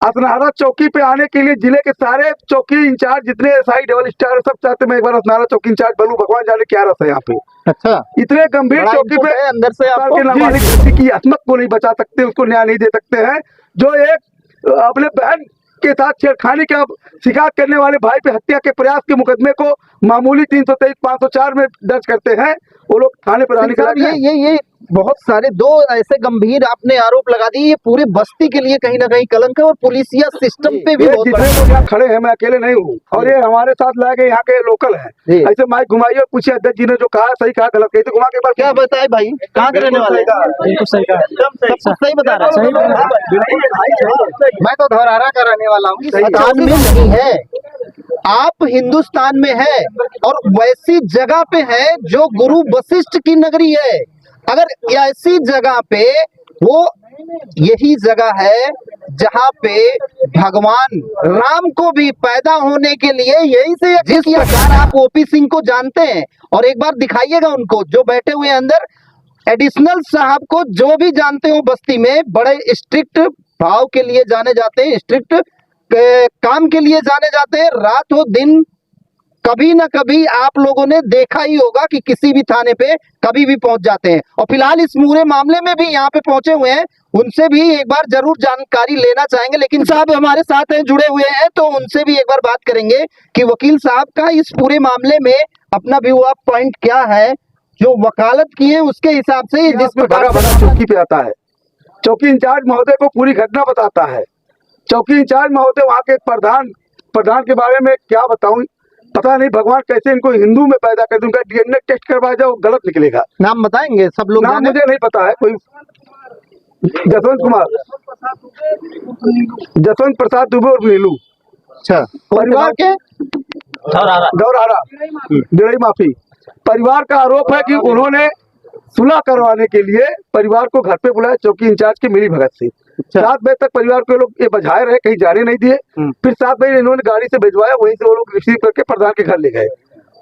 असनारा चौकी पे आने के लिए जिले के सारे चौकी इंचार्ज जितने एसआई डबल स्टार सब चाहते मैं एक बार असनारा चौकी इंचार्ज बनूं, भगवान जाने क्या रस है यहाँ पे। अच्छा, इतने गंभीर बड़ा चौकी input पे है अंदर से आपको। के नाबालिग व्यक्ति की असमत को नहीं बचा सकते, उसको न्याय नहीं दे सकते हैं। जो एक अपने बहन के साथ छेड़खानी का शिकायत करने वाले भाई पे हत्या के प्रयास के मुकदमे को मामूली 323 504 में दर्ज करते हैं, वो लोग थाने पर आने के साहब, लायक हैं। ये बहुत सारे दो ऐसे गंभीर आपने आरोप लगा दिए, ये पूरे बस्ती के लिए कहीं ना कहीं कलंक है और पुलिसिया सिस्टम पे भी ये बहुत जितने लोग यहाँ खड़े हैं मैं अकेले नहीं हूँ, और ये हमारे साथ लाए गए यहाँ के लोकल हैं। जी। ऐसे माइक घुमाइए और पूछिए अध्यक्ष जी ने जो कहा सही कहा गलत कही, तो घुमा के एक बार क्या बताए भाई, कहाँ के रहने वाले हैं? बिल्कुल सही कहा, सब कुछ सही बता रहे हैं। मैं तो धौरहरा का रहने वाला हूँ, हिंदुस्तान में नहीं है, आप हिंदुस्तान में है और वैसी जगह पे है जो गुरु वशिष्ठ की नगरी है। अगर ऐसी जगह पे वो यही जगह है जहाँ पे भगवान राम को भी पैदा होने के लिए यही से जिस प्रकार आप ओपी सिंह को जानते हैं, और एक बार दिखाइएगा उनको जो बैठे हुए हैं अंदर, एडिशनल साहब को जो भी जानते हो बस्ती में, बड़े स्ट्रिक्ट भाव के लिए जाने जाते हैं, स्ट्रिक्ट काम के लिए जाने जाते हैं। रात हो दिन कभी ना कभी आप लोगों ने देखा ही होगा कि किसी भी थाने पे कभी भी पहुंच जाते हैं, और फिलहाल इस पूरे मामले में भी यहाँ पे पहुंचे हुए हैं, उनसे भी एक बार जरूर जानकारी लेना चाहेंगे। लेकिन साहब हमारे साथ हैं, जुड़े हुए हैं, तो उनसे भी एक बार बात करेंगे कि वकील साहब का इस पूरे मामले में अपना व्यू ऑफ पॉइंट क्या है, जो वकालत की है उसके हिसाब से जिस प्रकार चौकी पे आता है, चौकी इंचार्ज महोदय को पूरी घटना बताता है। चौकी इंचार्ज महोदय वहाँ के प्रधान के बारे में क्या बताऊं, पता नहीं भगवान कैसे इनको हिंदू में पैदा कर, उनका डीएनए टेस्ट करवाया जाए, वो गलत निकलेगा। नाम बताएंगे सब लोग? नाम मुझे नहीं पता है, कोई जसवंत कुमार, जसवंत प्रसाद दुबे और नीलू। अच्छा, परिवार के दौरारा डेढ़ी माफी। परिवार का आरोप है कि उन्होंने सुलह करवाने के लिए परिवार को घर पे बुलाया चौकी इंचार्ज की मिली भगत से। 7 बजे तक परिवार को लोग ये बजाए रहे, कहीं जाने नहीं दिए। फिर 7 बजे इन्होंने गाड़ी से भिजवाया, वहीं से वो लोग रिसीव करके प्रधान के घर ले गए।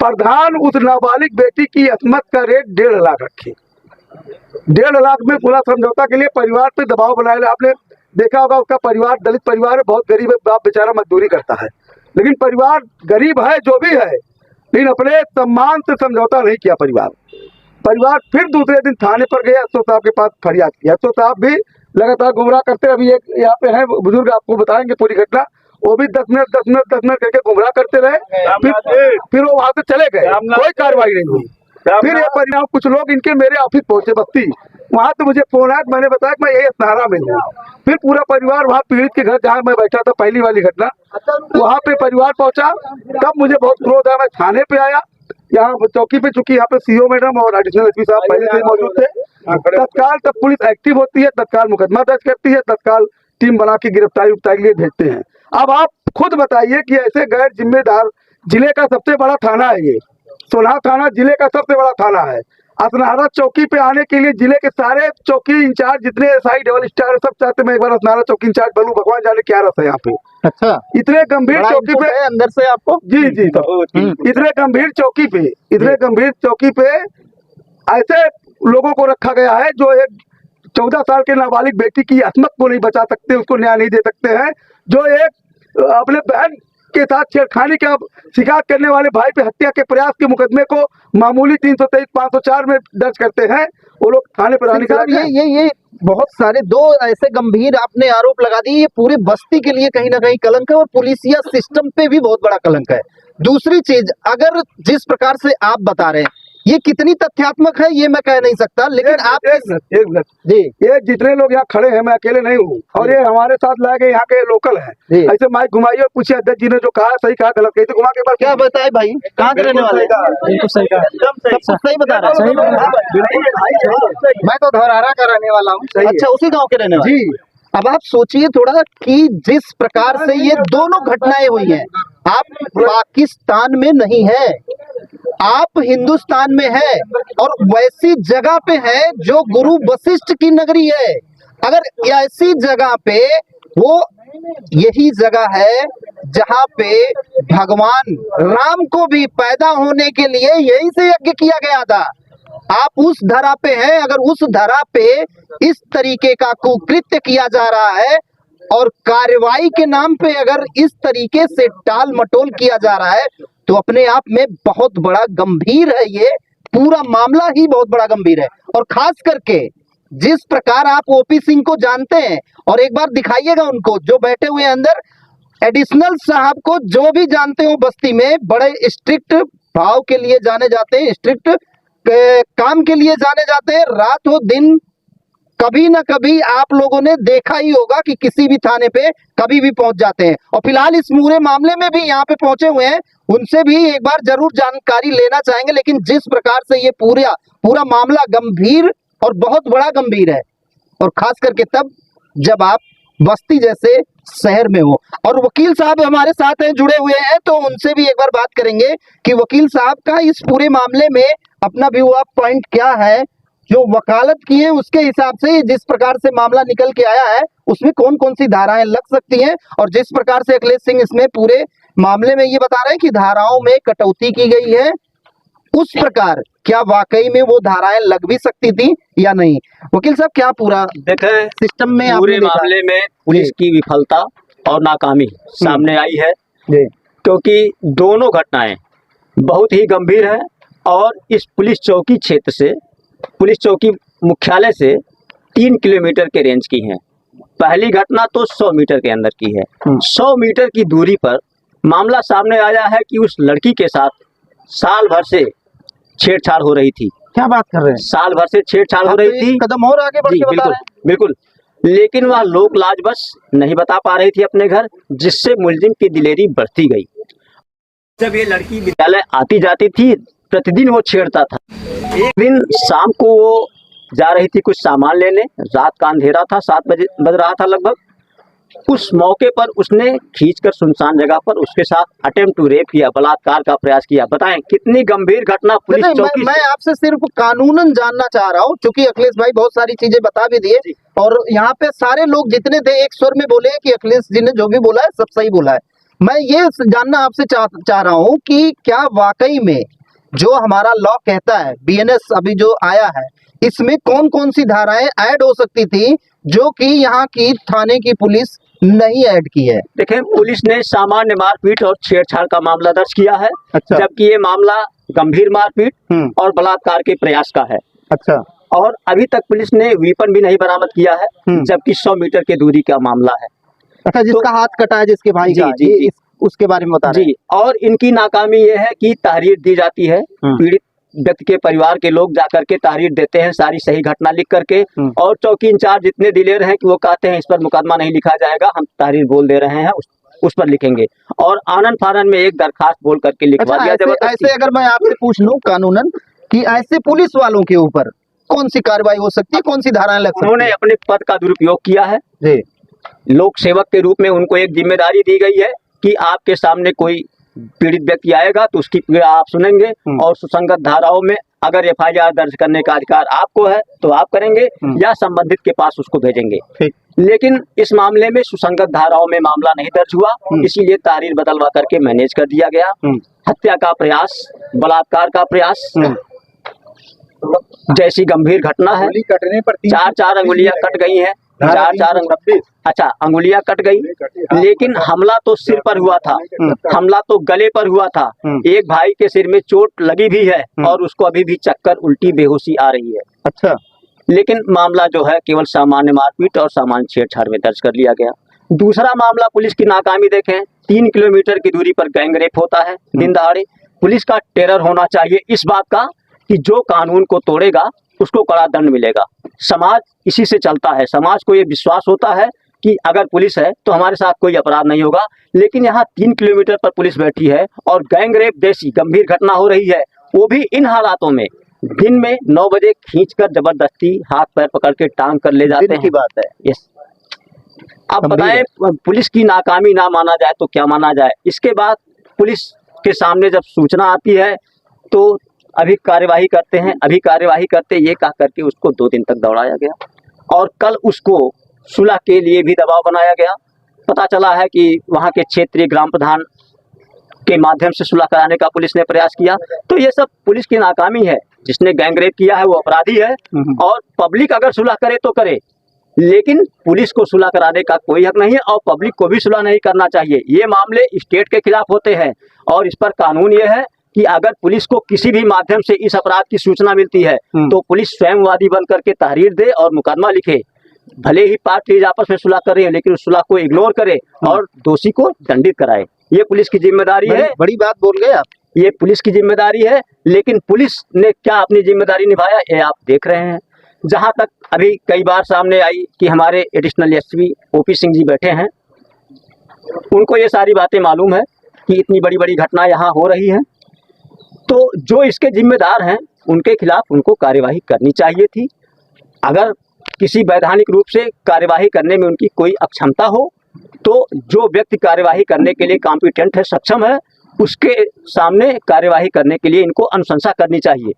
प्रधान उस नाबालिग बेटी की असमत का रेट 1.5 लाख रखे। 1.5 लाख में पूरा समझौता के लिए परिवार पे दबाव बनाया। आपने देखा होगा उसका परिवार दलित परिवार है, बहुत गरीब है, बाप बेचारा मजदूरी करता है, लेकिन परिवार गरीब है जो भी है, लेकिन अपने सम्मान से समझौता नहीं किया। परिवार फिर दूसरे दिन थाने पर गया, एसओ साहब के पास फरियाद किया। एसओ साहब भी लगातार गुमराह करते, अभी एक यहाँ पे है बुजुर्ग, आपको बताएंगे पूरी घटना, वो भी 10 मिनट करके गुमराह करते रहे। फिर वो वहां से चले गए, कोई कार्रवाई नहीं हुई। फिर ये परिणाम कुछ लोग इनके मेरे ऑफिस पहुंचे बस्ती, वहां से मुझे फोन आया, मैंने बताया कि मैं यही असनारा में हूँ। फिर पूरा परिवार वहाँ पीड़ित के घर जहाँ मैं बैठा था, पहली वाली घटना, वहाँ पे परिवार पहुंचा। तब मुझे बहुत क्रोध आया, मैं थाने पे आया। यहाँ चौकी पे, चूंकि यहाँ पे सीओ मैडम और एडिशनल एसपी साहब पहले से मौजूद थे, तत्काल तब पुलिस एक्टिव होती है, तत्काल मुकदमा दर्ज करती है, तत्काल टीम बना के गिरफ्तारी के लिए भेजते हैं। अब आप खुद बताइए कि ऐसे गैर जिम्मेदार, जिले का सबसे बड़ा थाना है ये, सोनार थाना जिले का सबसे बड़ा थाना है। असनारा चौकी पे आने के लिए जिले के सारे चौकी इंचार्ज जितने एसआई डबल स्टार सब चाहते मैं एक बार असनारा चौकी इंचार्ज बनूं, भगवान जाने क्या रस है यहाँ पे। अच्छा, इतने गंभीर चौकी पे अंदर से आपको? जी इतने गंभीर चौकी पे ऐसे लोगों को रखा गया है जो एक 14 साल के नाबालिग बेटी की असमत को नहीं बचा सकते, उसको न्याय नहीं दे सकते हैं। जो एक अपने बहन के साथ छेड़खानी का शिकायत करने वाले भाई पे हत्या के प्रयास के मुकदमे को मामूली 323 504 में दर्ज करते हैं, वो लोग थाने पर आने के लायक हैं। ये बहुत सारे दो ऐसे गंभीर आपने आरोप लगा दिए, ये पूरे बस्ती के लिए कहीं ना कहीं कलंक है और पुलिसिया सिस्टम पे भी बहुत बड़ा कलंक है। दूसरी चीज, अगर जिस प्रकार से आप बता रहे हैं, ये कितनी तथ्यात्मक है ये मैं कह नहीं सकता, लेकिन आप एक मिनट जी, ये जितने लोग यहाँ खड़े हैं मैं अकेले नहीं हूँ, और ये हमारे साथ लाए गए यहाँ के लोकल हैं। ऐसे माइक घुमाइए और पूछिए अध्यक्ष जी ने जो कहा सही कहा गलत कही, तो घुमा के एक बार क्या बताए भाई, कहाँ के रहने वाले हैं? बिल्कुल सही कहा, सब कुछ सही बता रहे हैं। मैं तो धौरहरा का रहने वाला हूँ। अच्छा, उसी गाँव के रहने वाले? जी। अब आप सोचिए थोड़ा कि जिस प्रकार से ये दोनों घटनाएं हुई हैं, आप पाकिस्तान में नहीं है, आप हिंदुस्तान में है और वैसी जगह पे है जो गुरु वशिष्ठ की नगरी है। अगर ऐसी जगह पे वो यही जगह है जहाँ पे भगवान राम को भी पैदा होने के लिए यही से यज्ञ किया गया था। आप उस धरा पे हैं, अगर उस धरा पे इस तरीके का कुकृत्य किया जा रहा है और कार्रवाई के नाम पे अगर इस तरीके से टाल मटोल किया जा रहा है तो अपने आप में बहुत बड़ा गंभीर है। ये पूरा मामला ही बहुत बड़ा गंभीर है। और खास करके जिस प्रकार आप ओपी सिंह को जानते हैं, और एक बार दिखाइएगा उनको जो बैठे हुए हैं अंदर, एडिशनल साहब को जो भी जानते हो बस्ती में बड़े स्ट्रिक्ट भाव के लिए जाने जाते हैं, स्ट्रिक्ट काम के लिए जाने जाते हैं। रात हो दिन कभी ना कभी आप लोगों ने देखा ही होगा कि किसी भी थाने पे कभी भी पहुंच जाते हैं। और फिलहाल इस पूरे मामले में भी यहाँ पे पहुंचे हुए हैं, उनसे भी एक बार जरूर जानकारी लेना चाहेंगे। लेकिन जिस प्रकार से ये पूरा मामला गंभीर और बहुत बड़ा गंभीर है, और खास करके तब जब आप बस्ती जैसे शहर में हो। और वकील साहब हमारे साथ हैं, जुड़े हुए हैं, तो उनसे भी एक बार बात करेंगे कि वकील साहब का इस पूरे मामले में अपना व्यू ऑफ पॉइंट क्या है, जो वकालत की है उसके हिसाब से जिस प्रकार से मामला निकल के आया है उसमें कौन कौन सी धाराएं लग सकती हैं, और जिस प्रकार से अखिलेश सिंह इसमें पूरे मामले में ये बता रहे हैं कि धाराओं में कटौती की गई है, उस प्रकार क्या वाकई में वो धाराएं लग भी सकती थी या नहीं। वकील साहब क्या पूरा देखें सिस्टम में पूरे मामले में पुलिस की विफलता और नाकामी सामने आई है, क्योंकि दोनों घटनाएं बहुत ही गंभीर है। और इस पुलिस चौकी क्षेत्र से, पुलिस चौकी मुख्यालय से 3 किलोमीटर के रेंज की हैं। पहली घटना तो 100 मीटर के अंदर की है। 100 मीटर की दूरी पर मामला सामने आया है कि उस लड़की के साथ साल भर से छेड़छाड़ हो रही थी। क्या बात कर रहे हैं? साल भर से छेड़छाड़ हो रही थी। कदम और आगे बढ़ के बता बिल्कुल रहे हैं। बिल्कुल, लेकिन वह लोक लाज बस नहीं बता पा रही थी अपने घर, जिससे मुलजिम की दिलेरी बढ़ती गई। जब ये लड़की विद्यालय आती जाती थी, प्रतिदिन वो छेड़ता था। एक दिन शाम को वो जा रही थी कुछ सामान लेने, रात का अंधेरा था, 7 बज रहा था लगभग। उस मौके पर उसने खींचकर सुनसान जगह पर उसके साथ अटेम्प्ट टू रेप किया, बलात्कार का प्रयास किया। बताएं कितनी गंभीर घटना पुलिस चौकी। मैं आपसे सिर्फ कानूनन जानना चाह रहा हूं, क्योंकि अखिलेश भाई बहुत सारी चीजें बता भी दिए, और यहाँ पे सारे लोग जितने थे एक स्वर में बोले कि अखिलेश जी ने जो भी बोला है सब सही बोला है। मैं ये जानना आपसे चाह रहा हूँ कि क्या वाकई में जो हमारा लॉ कहता है, बीएनएस अभी जो आया है, इसमें कौन कौन सी धाराएं ऐड हो सकती थी जो कि यहाँ की थाने की पुलिस नहीं ऐड की है? देखें, पुलिस ने सामान्य मारपीट और छेड़छाड़ का मामला दर्ज किया है। अच्छा। जबकि ये मामला गंभीर मारपीट और बलात्कार के प्रयास का है। अच्छा। और अभी तक पुलिस ने वेपन भी नहीं बरामद किया है, जबकि 100 मीटर की दूरी का मामला है। अच्छा, जिसका हाथ कटा है, जिसके भाई का, जी, उसके बारे में बता रहे हैं। जी। और इनकी नाकामी ये है कि तहरीर दी जाती है, पीड़ित व्यक्ति के परिवार के लोग जाकर के तहरीर देते हैं सारी सही घटना लिख करके, और चौकी इंचार्ज इतने दिलेर हैं कि वो कहते हैं इस पर मुकदमा नहीं लिखा जाएगा, हम तहरीर बोल दे रहे हैं, उस पर लिखेंगे। और आनन फानन में एक दरखास्त बोल करके लिखवा दिया। ऐसे अगर मैं आपसे पूछ लूं कानूनन कि ऐसे पुलिस वालों के ऊपर कौन सी कार्रवाई हो सकती है, कौन सी धाराएं लग सकती है? उन्होंने अपने पद का दुरुपयोग किया है जी। लोक सेवक के रूप में उनको एक जिम्मेदारी दी गई है कि आपके सामने कोई पीड़ित व्यक्ति आएगा तो उसकी पीड़ा आप सुनेंगे, और सुसंगत धाराओं में अगर एफआईआर दर्ज करने का अधिकार आपको है तो आप करेंगे, या संबंधित के पास उसको भेजेंगे। लेकिन इस मामले में सुसंगत धाराओं में मामला नहीं दर्ज हुआ, इसीलिए तहरीर बदलवा करके मैनेज कर दिया गया। हत्या का प्रयास, बलात्कार का प्रयास जैसी गंभीर घटना है। कटने पर 4 अंगुलियां कट गई हैं, 4 अच्छा अंगुलियां कट गई, लेकिन हमला तो सिर पर हुआ था, हमला तो गले पर हुआ था। एक भाई के सिर में चोट लगी भी है और उसको अभी भी चक्कर, उल्टी, बेहोशी आ रही है। अच्छा। लेकिन मामला जो है केवल सामान्य मारपीट और सामान्य छेड़छाड़ में दर्ज कर लिया गया। दूसरा मामला पुलिस की नाकामी देखें, 3 किलोमीटर की दूरी पर गैंग रेप होता है दिन दहाड़े। पुलिस का टेरर होना चाहिए इस बात का कि जो कानून को तोड़ेगा उसको कड़ा दंड मिलेगा। समाज इसी से चलता है, समाज को ये विश्वास होता है कि अगर पुलिस है तो हमारे साथ कोई अपराध नहीं होगा। लेकिन यहाँ 3 किलोमीटर पर पुलिस बैठी है और गैंग रेप जैसी गंभीर घटना हो रही है, वो भी इन हालातों में। दिन में 9 बजे खींचकर जबरदस्ती हाथ पैर पकड़ के टांग कर ले जाते हैं। की बात है। यस। अब बताएं, पुलिस की नाकामी ना माना जाए तो क्या माना जाए? इसके बाद पुलिस के सामने जब सूचना आती है तो अभी कार्यवाही करते हैं, अभी कार्यवाही करते ये कह करके उसको 2 दिन तक दौड़ाया गया, और कल उसको सुलह के लिए भी दबाव बनाया गया। पता चला है कि वहाँ के क्षेत्रीय ग्राम प्रधान के माध्यम से सुलह कराने का पुलिस ने प्रयास किया। तो ये सब पुलिस की नाकामी है। जिसने गैंग रेप किया है वो अपराधी है, और पब्लिक अगर सुलह करे तो करे, लेकिन पुलिस को सुलह कराने का कोई हक नहीं है और पब्लिक को भी सुलह नहीं करना चाहिए। ये मामले स्टेट के खिलाफ होते हैं और इस पर कानून ये है कि अगर पुलिस को किसी भी माध्यम से इस अपराध की सूचना मिलती है तो पुलिस स्वयं वादी बन करके तहरीर दे और मुकदमा लिखे। भले ही पार्टी आपस में सुलह करे लेकिन उस सुलह को इग्नोर करे और दोषी को दंडित कराए। ये पुलिस की जिम्मेदारी है। बड़ी बात बोल गए आप। ये पुलिस की जिम्मेदारी है, लेकिन पुलिस ने क्या अपनी जिम्मेदारी निभाया ये आप देख रहे हैं। जहां तक अभी कई बार सामने आई कि हमारे additional SP OP Singh ji बैठे हैं, उनको ये सारी बातें मालूम है कि इतनी बड़ी बड़ी घटना यहाँ हो रही है, तो जो इसके जिम्मेदार हैं उनके खिलाफ उनको कार्यवाही करनी चाहिए थी। अगर किसी वैधानिक रूप से कार्यवाही करने में उनकी कोई अक्षमता हो तो जो व्यक्ति कार्यवाही करने के लिए कॉम्पिटेंट है, सक्षम है, उसके सामने कार्यवाही करने के लिए इनको अनुशंसा करनी चाहिए।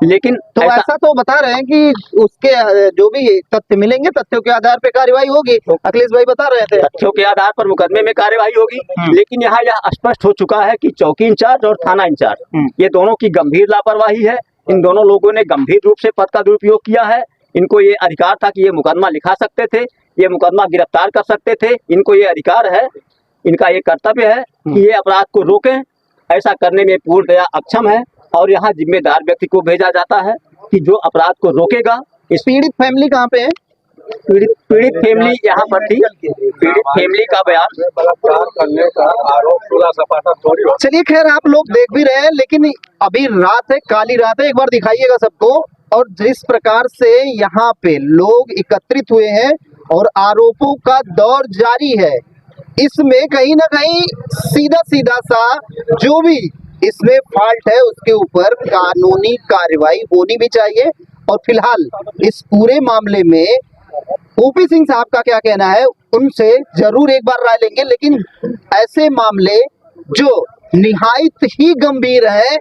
लेकिन तो ऐसा तो बता रहे हैं कि उसके जो भी तथ्य मिलेंगे तथ्यों के आधार पे कार्यवाही होगी। अखिलेश भाई बता रहे थे तथ्यों के आधार पर मुकदमे में कार्यवाही होगी, लेकिन यहाँ यह स्पष्ट हो चुका है कि चौकी इंचार्ज और थाना इंचार्ज ये दोनों की गंभीर लापरवाही है। इन दोनों लोगों ने गंभीर रूप से पद का दुरुपयोग किया है। इनको ये अधिकार था कि ये मुकदमा लिखा सकते थे, ये मुकदमा गिरफ्तार कर सकते थे। इनको ये अधिकार है, इनका ये कर्तव्य है कि ये अपराध को रोकें। ऐसा करने में पूर्णतया अक्षम है और यहाँ जिम्मेदार व्यक्ति को भेजा जाता है कि जो अपराध को रोकेगा। इस पीड़ित फैमिली कहाँ पे है? पीड़ित फैमिली यहाँ पर थी। पीड़ित फैमिली का बयान बलात्कार करने का आरोप खुला सपाटा थोड़ी हो। चलिए खैर, आप लोग देख भी रहे हैं, लेकिन अभी रात है, काली रात है। एक बार दिखाइएगा सबको। और जिस प्रकार से यहाँ पे लोग एकत्रित हुए हैं और आरोपों का दौर जारी है, इसमें कहीं ना कहीं सीधा सीधा सा जो भी इसमें फॉल्ट है उसके ऊपर कानूनी कार्रवाई होनी भी चाहिए। और फिलहाल इस पूरे मामले में ओपी सिंह साहब का क्या कहना है, उनसे जरूर एक बार राय लेंगे। लेकिन ऐसे मामले जो निहायत ही गंभीर है,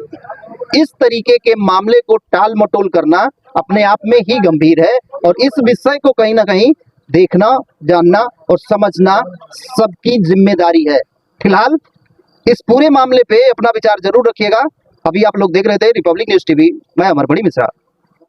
इस तरीके के मामले को टाल मटोल करना अपने आप में ही गंभीर है और इस विषय को कहीं ना कहीं देखना, जानना और समझना सबकी जिम्मेदारी है। फिलहाल इस पूरे मामले पे अपना विचार जरूर रखिएगा। अभी आप लोग देख रहे थे रिपब्लिक न्यूज टीवी, मैं अमर बड़ी मिश्रा।